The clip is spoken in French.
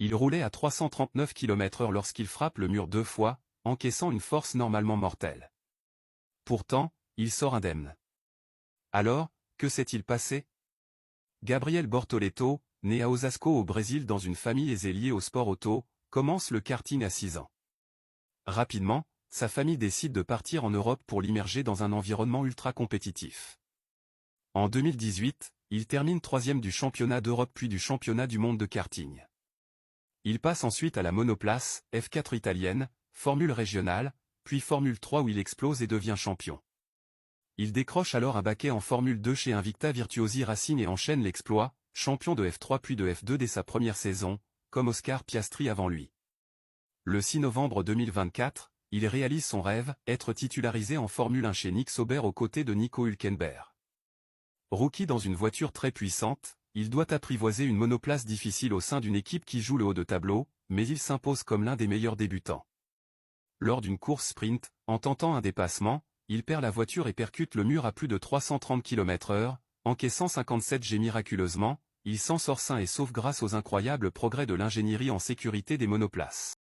Il roulait à 339 km/h lorsqu'il frappe le mur 2 fois, encaissant une force normalement mortelle. Pourtant, il sort indemne. Alors, que s'est-il passé? Gabriel Bortoleto, né à Osasco au Brésil dans une famille aisée liée au sport auto, commence le karting à 6 ans. Rapidement, sa famille décide de partir en Europe pour l'immerger dans un environnement ultra compétitif. En 2018, il termine 3e du championnat d'Europe puis du championnat du monde de karting. Il passe ensuite à la monoplace, F4 italienne, Formule régionale, puis Formule 3 où il explose et devient champion. Il décroche alors un baquet en Formule 2 chez Invicta Virtuosi Racing et enchaîne l'exploit, champion de F3 puis de F2 dès sa première saison, comme Oscar Piastri avant lui. Le 6 novembre 2024, il réalise son rêve, être titularisé en Formule 1 chez Nick Sauber aux côtés de Nico Hülkenberg. Rookie dans une voiture très puissante, il doit apprivoiser une monoplace difficile au sein d'une équipe qui joue le haut de tableau, mais il s'impose comme l'un des meilleurs débutants. Lors d'une course sprint, en tentant un dépassement, il perd la voiture et percute le mur à plus de 330 km/h, encaissant 57 G miraculeusement, il s'en sort sain et sauf grâce aux incroyables progrès de l'ingénierie en sécurité des monoplaces.